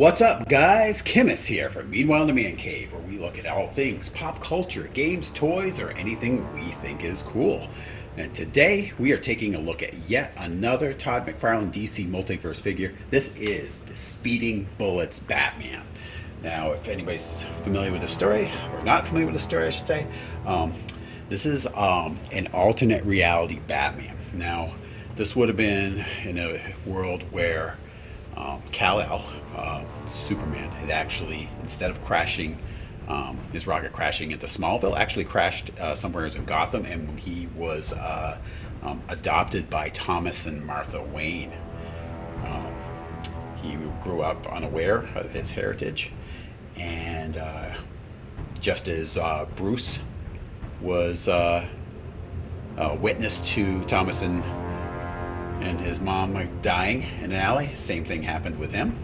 What's up, guys? Chemist here from Meanwhile in the Man Cave, where we look at all things pop culture, games, toys, or anything we think is cool. And today we are taking a look at yet another Todd McFarlane DC Multiverse figure. This is the Speeding Bullets Batman. Now, if anybody's familiar with the story, or not familiar with the story, I should say, this is an alternate reality Batman. Now, this would have been in a world where Kal-El, Superman, had actually, instead of crashing, his rocket crashing into Smallville, actually crashed somewhere in Gotham, and when he was adopted by Thomas and Martha Wayne. He grew up unaware of his heritage, and just as Bruce was witness to Thomas and his mom dying in an alley, same thing happened with him.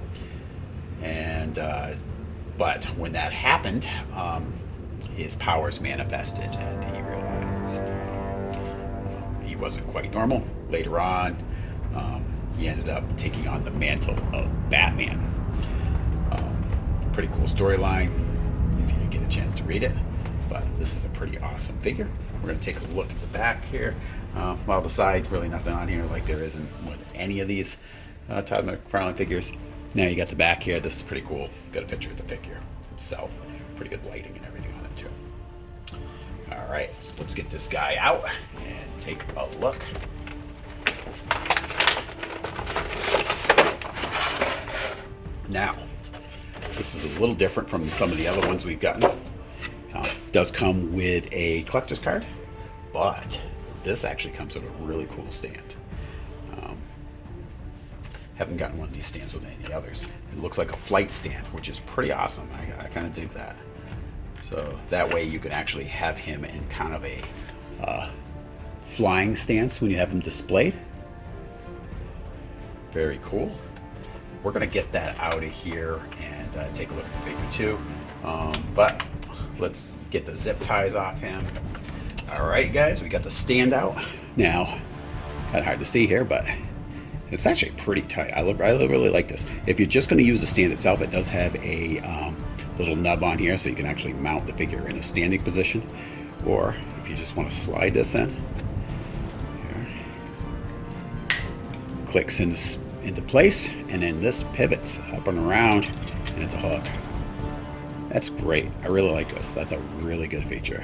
And but when that happened, his powers manifested, and he realized he wasn't quite normal. Later on, he ended up taking on the mantle of Batman. Pretty cool storyline if you get a chance to read it, but this is a pretty awesome figure. We're going to take a look at the back here. While the side's really nothing on here like there isn't with any of these Todd McFarlane figures. Now you got the back here. This is pretty cool. Got a picture of the figure himself. Pretty good lighting and everything on it too. All right, so let's get this guy out and take a look. Now, this is a little different from some of the other ones we've gotten. Does come with a collector's card, but this actually comes with a really cool stand. Haven't gotten one of these stands with any others. It looks like a flight stand, which is pretty awesome. I kind of dig that. So that way you can actually have him in kind of a flying stance when you have him displayed. Very cool. We're gonna get that out of here and take a look at the figure too. But let's get the zip ties off him. All right, guys, we got the stand out. Now, kind of hard to see here, but it's actually pretty tight. I really like this. If you're just going to use the stand itself, it does have a little nub on here, so you can actually mount the figure in a standing position. Or if you just want to slide this in, here, clicks into place, and then this pivots up and around, and it's a hook. That's great. I really like this. That's a really good feature.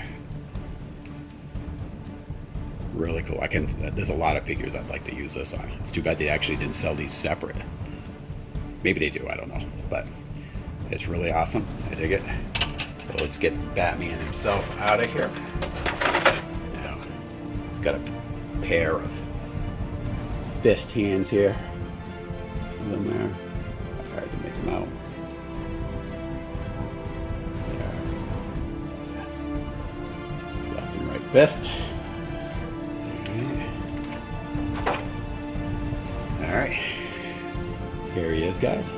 Really cool. There's a lot of figures I'd like to use this on. It's too bad they actually didn't sell these separate. Maybe they do, I don't know. But it's really awesome. I dig it. So let's get Batman himself out of here. Now, he's got a pair of fist hands here. See them there? Hard to make them out. There. Left and right fist. Alright, here he is, guys.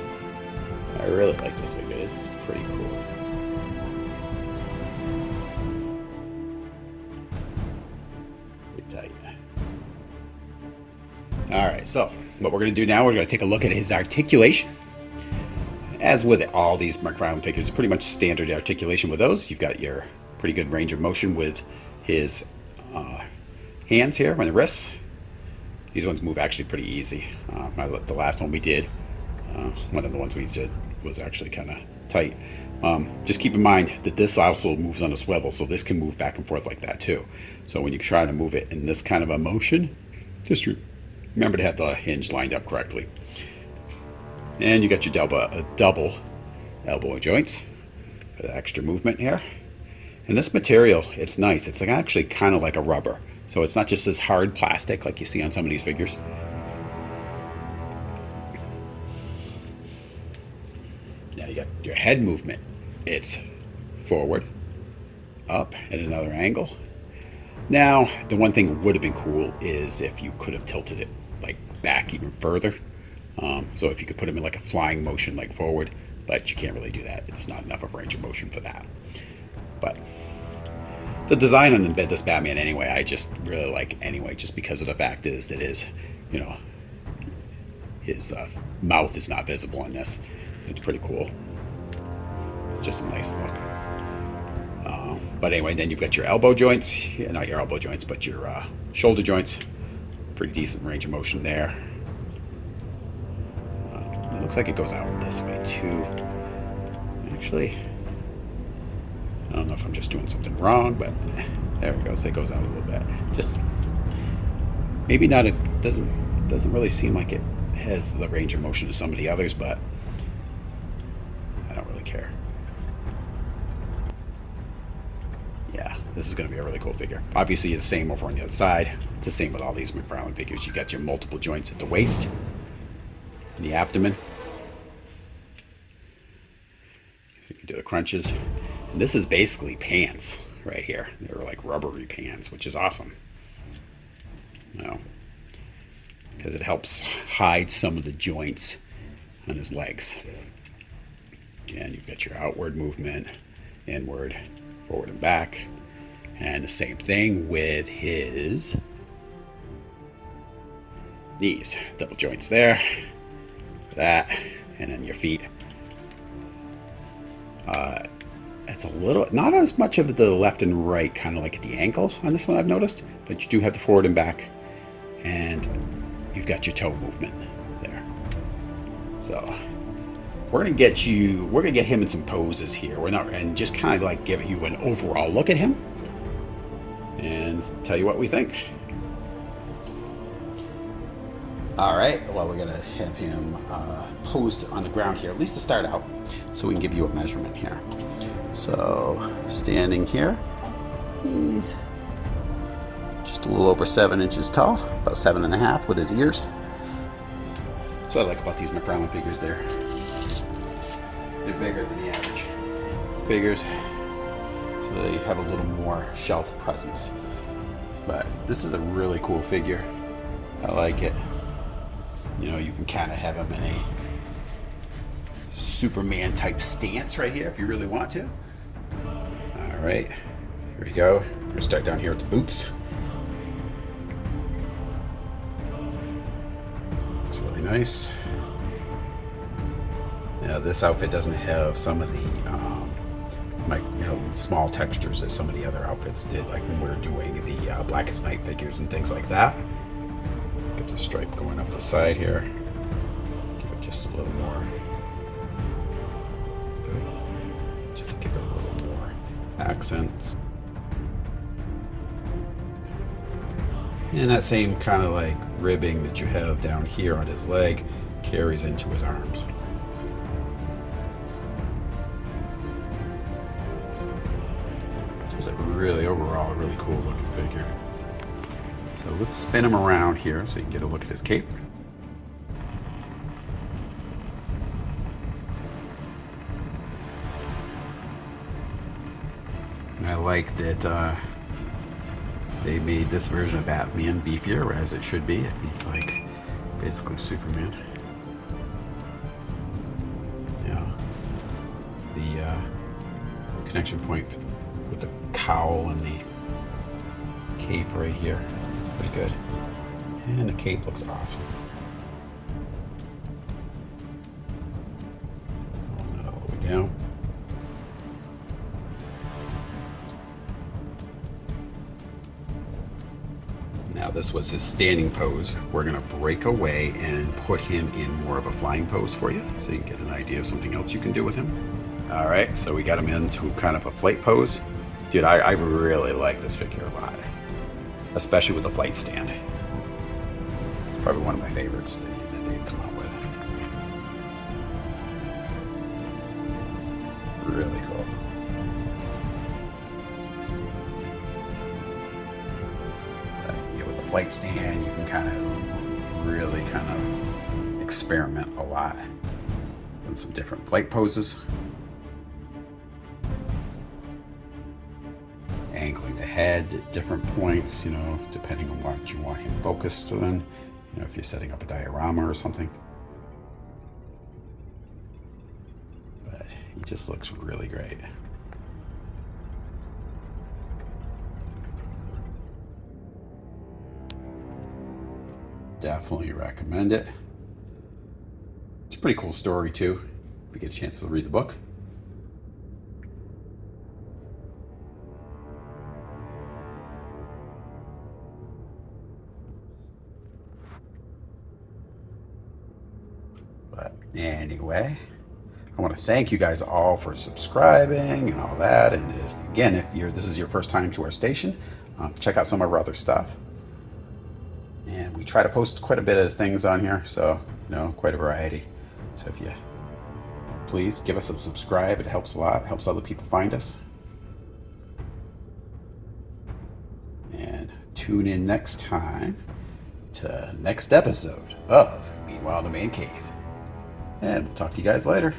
I really like this figure. It's pretty cool. Pretty tight. Alright, so what we're going to do now, we're going to take a look at his articulation. As with all these McFarlane figures, pretty much standard articulation with those. You've got your pretty good range of motion with his hands here and the wrists. These ones move actually pretty easy. The last one we did, one of the ones we did was actually kind of tight. Just keep in mind that this also moves on a swivel, so this can move back and forth like that too. So when you try to move it in this kind of a motion, just remember to have the hinge lined up correctly. And you got your double elbow joints for the extra movement here. And this material, it's nice. It's actually kind of like a rubber. So it's not just this hard plastic like you see on some of these figures. Now you got your head movement. It's forward, up at another angle. Now, the one thing that would have been cool is if you could have tilted it like back even further. So if you could put him in like a flying motion like forward, but you can't really do that. It's not enough of range of motion for that. But the design on this Batman anyway, I just really like anyway, just because of the fact is that his mouth is not visible in this. It's pretty cool. It's just a nice look. But anyway, then you've got your elbow joints. Yeah, not your elbow joints, but your shoulder joints. Pretty decent range of motion there. It looks like it goes out this way too. Actually, I don't know if I'm just doing something wrong, but there it goes. It goes out a little bit. Just maybe not. It doesn't really seem like it has the range of motion of some of the others, but I don't really care. Yeah, this is going to be a really cool figure. Obviously, the same over on the other side. It's the same with all these McFarlane figures. You got your multiple joints at the waist, and the abdomen. So you can do the crunches. And this is basically pants right here. They're like rubbery pants, which is awesome. Because it helps hide some of the joints on his legs. And you've got your outward movement, inward, forward and back. And the same thing with his knees. Double joints there. That. And then your feet. It's a little, not as much of the left and right, kind of like at the ankle on this one I've noticed. But you do have the forward and back. And you've got your toe movement there. So we're gonna get him in some poses here. And just kind of like give you an overall look at him and tell you what we think. All right, well, we're gonna have him posed on the ground here, at least to start out, so we can give you a measurement here. So standing here, he's just a little over 7 inches tall, about 7.5 with his ears. That's what I like about these McFarlane figures. They're bigger than the average figures, so they have a little more shelf presence. But this is a really cool figure. I like it. You know, you can kind of have him in a Superman type stance right here if you really want to. All right, here we go. We're gonna start down here with the boots. It's really nice. Now this outfit doesn't have some of the small textures that some of the other outfits did, like when we were doing the Blackest Night figures and things like that. Get the stripe going up the side here. Give it just a little more. Just to give it a little more accents. And that same kind of like ribbing that you have down here on his leg carries into his arms. Just a really, overall, really cool looking figure. So let's spin him around here so you can get a look at his cape. And I like that they made this version of Batman beefier, as it should be, if he's like basically Superman. Yeah. The connection point with the cowl and the cape right here. Pretty good. And the cape looks awesome. All the way down. Now this was his standing pose. We're gonna break away and put him in more of a flying pose for you, so you can get an idea of something else you can do with him. All right, so we got him into kind of a flight pose. Dude, I really like this figure a lot, especially with the flight stand. It's probably one of my favorites that they've come out with. Really cool. With the flight stand, you can kind of really experiment a lot with some different flight poses. Angling the head at different points, depending on what you want him focused on. If you're setting up a diorama or something. But he just looks really great. Definitely recommend it. It's a pretty cool story too. If you get a chance to read the book. But anyway, I want to thank you guys all for subscribing and all that. And again, if this is your first time to our station, check out some of our other stuff. And we try to post quite a bit of things on here, so quite a variety. So if you please give us a subscribe, it helps a lot. It helps other people find us. And tune in next time to next episode of Meanwhile in the Man Cave. And we'll talk to you guys later.